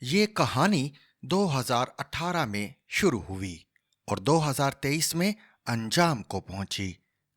ये कहानी 2018 में शुरू हुई और 2023 में अंजाम को पहुंची।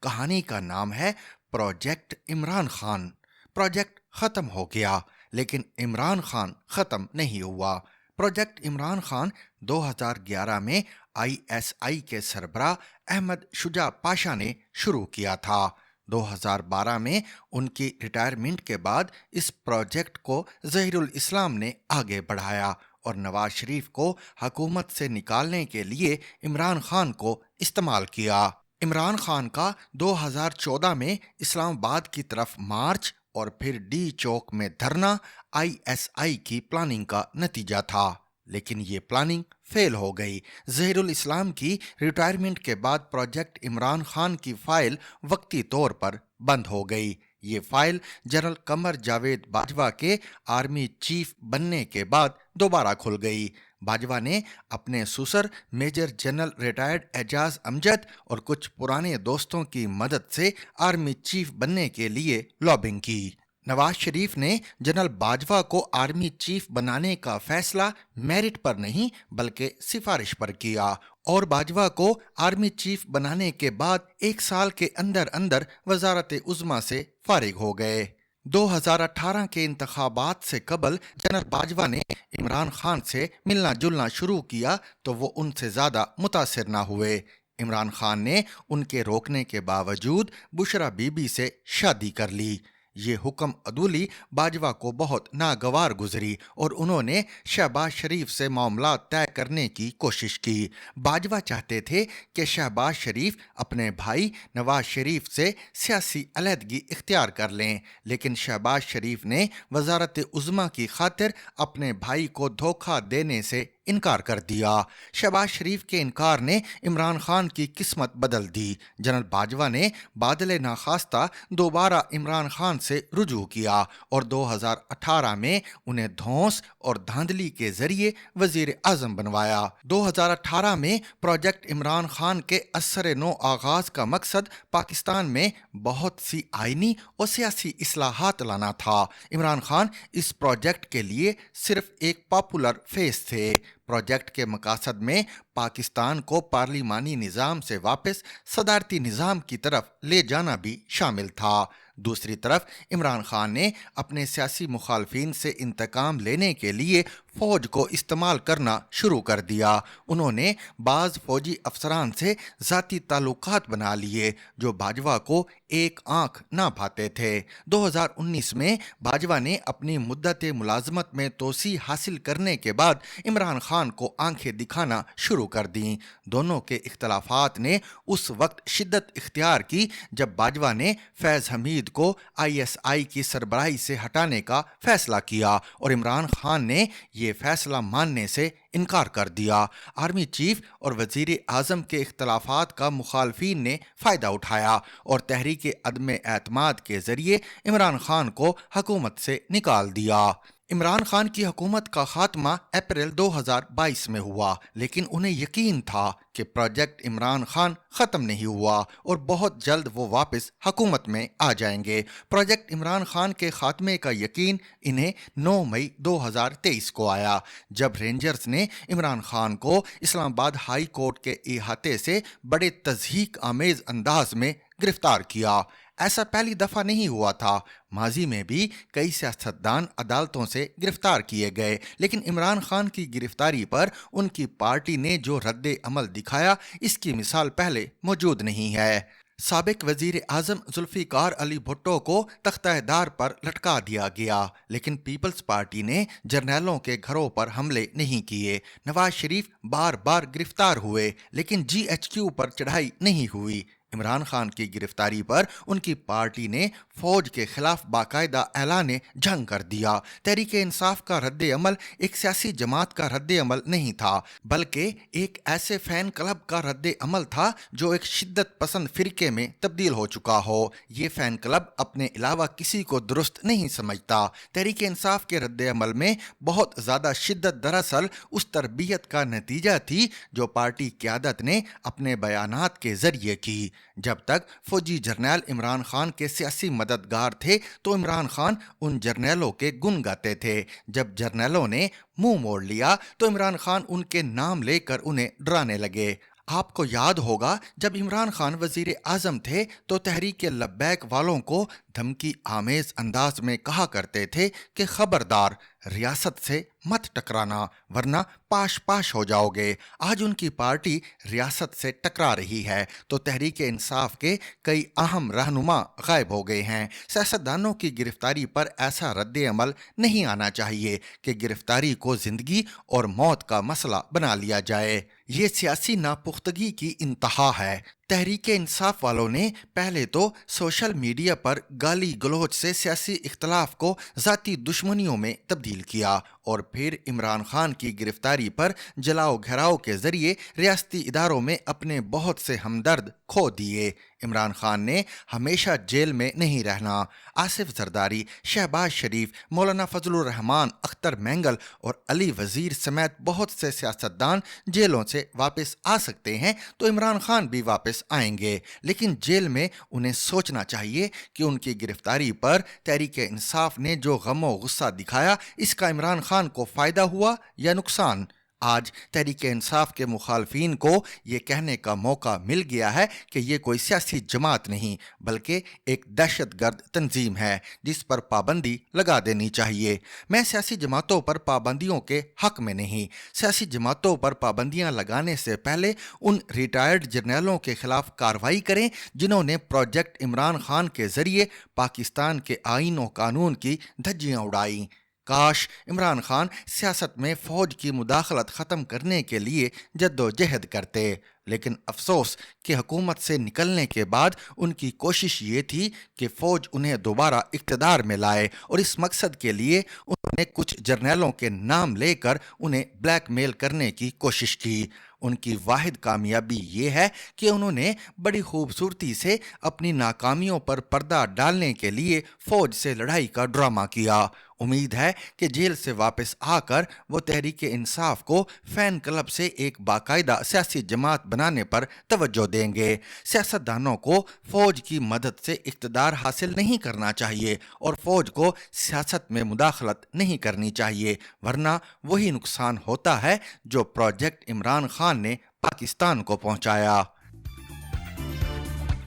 कहानी का नाम है प्रोजेक्ट इमरान खान। प्रोजेक्ट खत्म हो गया, लेकिन इमरान खान खत्म नहीं हुआ। प्रोजेक्ट इमरान खान 2011 में आईएसआई के सरबराह अहमद शुजा पाशा ने शुरू किया था। 2012 में उनकी रिटायरमेंट के बाद इस प्रोजेक्ट को ज़हीरुल इस्लाम ने आगे बढ़ाया और नवाज शरीफ को हुकूमत से निकालने के लिए इमरान खान को इस्तेमाल किया। इमरान खान का 2014 में इस्लामाबाद की तरफ मार्च और फिर डी चौक में धरना आईएसआई की प्लानिंग का नतीजा था, लेकिन ये प्लानिंग फेल हो गई। ज़हीरुल इस्लाम की रिटायरमेंट के बाद प्रोजेक्ट इमरान खान की फाइल वक्ती तौर पर बंद हो गई। ये फाइल जनरल कमर जावेद बाजवा के आर्मी चीफ बनने के बाद दोबारा खुल गई। बाजवा ने अपने ससुर major general retired Ejaz Amjad और कुछ पुराने दोस्तों की मदद से आर्मी चीफ बनने के लिए लॉबिंग की। नवाज शरीफ ने जनरल बाजवा को आर्मी चीफ बनाने का फैसला मेरिट पर नहीं बल्कि सिफारिश पर किया और बाजवा को आर्मी चीफ बनाने के बाद एक साल के अंदर अंदर वजारत उज़्मा से फारिग हो गए। 2018 के इंतखाबात से कबल जनरल बाजवा ने इमरान खान से मिलना जुलना शुरू किया तो वो उनसे ज़्यादा मुतासिर ना हुए। इमरान खान ने उनके रोकने के बावजूद बुशरा बीबी से शादी कर ली। ये हुक्म अदूली बाजवा को बहुत नागवार गुजरी और उन्होंने शहबाज शरीफ से मामला तय करने की कोशिश की। बाजवा चाहते थे कि शहबाज शरीफ अपने भाई नवाज शरीफ से सियासी अलहदगी इख्तियार कर लें, लेकिन शहबाज शरीफ ने वजारत उज़्मा की खातिर अपने भाई को धोखा देने से इनकार कर दिया। शहबाज शरीफ के इनकार ने इमरान खान की किस्मत बदल दी। जनरल बाजवा ने बादल नाखास्ता दोबारा इमरान खान से रुजू किया और 2018 में उन्हें धौंस और धांधली के जरिए वजीर आजम बनवाया। 2018 में प्रोजेक्ट इमरान खान के असर नो आगाज का मकसद पाकिस्तान में बहुत सी आईनी और सियासी इस्लाहात लाना था। इमरान खान इस प्रोजेक्ट के लिए सिर्फ एक पॉपुलर फेस थे। प्रोजेक्ट के मकासद में पाकिस्तान को पार्लिमानी निज़ाम से वापस सदारती निज़ाम की तरफ ले जाना भी शामिल था। दूसरी तरफ इमरान खान ने अपने सियासी मुखालफिन से इंतकाम लेने के लिए फ़ौज को इस्तेमाल करना शुरू कर दिया। उन्होंने बाज़ फ़ौजी अफसरान से ज़ाती ताल्लुकात बना लिए जो बाजवा को एक आंख ना भाते थे। 2019 में बाजवा ने अपनी मुद्दत मुलाजमत में तोसी हासिल करने के बाद इमरान खान को आंखें दिखाना शुरू कर दी। दोनों के इख्तलाफात ने उस वक्त शिद्दत इख्तियार की जब बाजवा ने फैज़ हमीद को आईएसआई की सरबराही से हटाने का फैसला किया और इमरान खान ने ये फैसला मानने से इनकार कर दिया। आर्मी चीफ और वजीर आजम के इख्तलाफात का मुखालफीन ने फ़ायदा उठाया और तहरीक अदम एतमाद के ज़रिए इमरान खान को हुकूमत से निकाल दिया। इमरान खान की हुकूमत का खात्मा अप्रैल 2022 में हुआ, लेकिन उन्हें यकीन था कि प्रोजेक्ट इमरान खान ख़त्म नहीं हुआ और बहुत जल्द वो वापस हुकूमत में आ जाएंगे। प्रोजेक्ट इमरान खान के खात्मे का यकीन इन्हें 9 मई 2023 को आया जब रेंजर्स ने इमरान खान को इस्लामाबाद हाई कोर्ट के इहाते से बड़े तज़हीक आमेज़ अंदाज में गिरफ्तार किया। ऐसा पहली दफ़ा नहीं हुआ था। माजी में भी कई सियासतदान अदालतों से गिरफ्तार किए गए, लेकिन इमरान खान की गिरफ्तारी पर उनकी पार्टी ने जो रद्द अमल दिखाया इसकी मिसाल पहले मौजूद नहीं है। साबिक वजीर आजम जुल्फिकार अली भुट्टो को तख्तादार पर लटका दिया गया, लेकिन पीपल्स पार्टी ने जर्नैलों के घरों पर हमले नहीं किए। नवाज शरीफ बार बार गिरफ्तार हुए, लेकिन जीएचक्यू पर चढ़ाई नहीं हुई। इमरान खान की गिरफ्तारी पर उनकी पार्टी ने फौज के खिलाफ बाकायदा ऐलान जंग कर दिया। तहरीक इंसाफ का रद्द अमल एक सियासी जमात का रद्द अमल नहीं था, बल्कि एक ऐसे फैन क्लब का रद्द अमल था जो एक शिद्दत पसंद फिरके में तब्दील हो चुका हो। ये फैन क्लब अपने अलावा किसी को दुरुस्त नहीं समझता। तहरीक इंसाफ के रद्द अमल में बहुत ज़्यादा शिद्दत दरअसल उस तरबियत का नतीजा थी जो पार्टी क़यादत ने अपने बयानात के ज़रिए की। जब तक फौजी जर्नैल इमरान खान के सियासी مددگار تھے تو عمران خان ان جرنیلوں کے گن گاتے تھے. جب جرنیلوں نے منہ موڑ لیا تو عمران خان ان کے نام لے کر انہیں ڈرانے لگے. آپ کو یاد ہوگا جب عمران خان وزیر اعظم تھے تو تحریک لبیک والوں کو دھمکی آمیز انداز میں کہا کرتے تھے کہ خبردار ریاست سے مت ٹکرانا ورنہ پاش پاش ہو جاؤ گے. آج ان کی پارٹی ریاست سے ٹکرا رہی ہے تو تحریک انصاف کے کئی اہم رہنما غائب ہو گئے ہیں. سیاستدانوں کی گرفتاری پر ایسا رد عمل نہیں آنا چاہیے کہ گرفتاری کو زندگی اور موت کا مسئلہ بنا لیا جائے. یہ سیاسی ناپختگی کی انتہا ہے. تحریک انصاف والوں نے پہلے تو سوشل میڈیا پر گالی گلوچ سے سیاسی اختلاف کو ذاتی دشمنیوں میں تبدیل کیا اور پھر عمران خان کی گرفتاری پر جلاؤ گھیراؤ کے ذریعے ریاستی اداروں میں اپنے بہت سے ہمدرد کھو دیے. عمران خان نے ہمیشہ جیل میں نہیں رہنا. آصف زرداری، شہباز شریف، مولانا فضل الرحمان، اختر مینگل اور علی وزیر سمیت بہت سے سیاستدان جیلوں سے واپس آ سکتے ہیں تو عمران خان بھی واپس آئیں گے، لیکن جیل میں انہیں سوچنا چاہیے کہ ان کی گرفتاری پر تحریک انصاف نے جو غم و غصہ دکھایا اس کا عمران خان کو فائدہ ہوا یا نقصان. آج تحریک انصاف کے مخالفین کو یہ کہنے کا موقع مل گیا ہے کہ یہ کوئی سیاسی جماعت نہیں بلکہ ایک دہشت گرد تنظیم ہے جس پر پابندی لگا دینی چاہیے. میں سیاسی جماعتوں پر پابندیوں کے حق میں نہیں. سیاسی جماعتوں پر پابندیاں لگانے سے پہلے ان ریٹائرڈ جرنیلوں کے خلاف کارروائی کریں جنہوں نے پروجیکٹ عمران خان کے ذریعے پاکستان کے آئین و قانون کی دھجیاں اڑائیں. کاش عمران خان سیاست میں فوج کی مداخلت ختم کرنے کے لیے جد و جہد کرتے، لیکن افسوس کہ حکومت سے نکلنے کے بعد ان کی کوشش یہ تھی کہ فوج انہیں دوبارہ اقتدار میں لائے اور اس مقصد کے لیے انہوں نے کچھ جرنیلوں کے نام لے کر انہیں بلیک میل کرنے کی کوشش کی. ان کی واحد کامیابی یہ ہے کہ انہوں نے بڑی خوبصورتی سے اپنی ناکامیوں پر پردہ ڈالنے کے لیے فوج سے لڑائی کا ڈرامہ کیا. امید ہے کہ جیل سے واپس آ کر وہ تحریک انصاف کو فین کلب سے ایک باقاعدہ سیاسی جماعت بنانے پر توجہ دیں گے. سیاستدانوں کو فوج کی مدد سے اقتدار حاصل نہیں کرنا چاہیے اور فوج کو سیاست میں مداخلت نہیں کرنی چاہیے ورنہ وہی نقصان ہوتا ہے جو پروجیکٹ عمران خان نے پاکستان کو پہنچایا.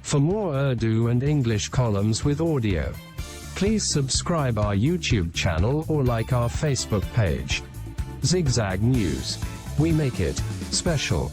For more Urdu and English columns with audio, please subscribe our YouTube channel or like our Facebook page. Zigzag News. We make it special.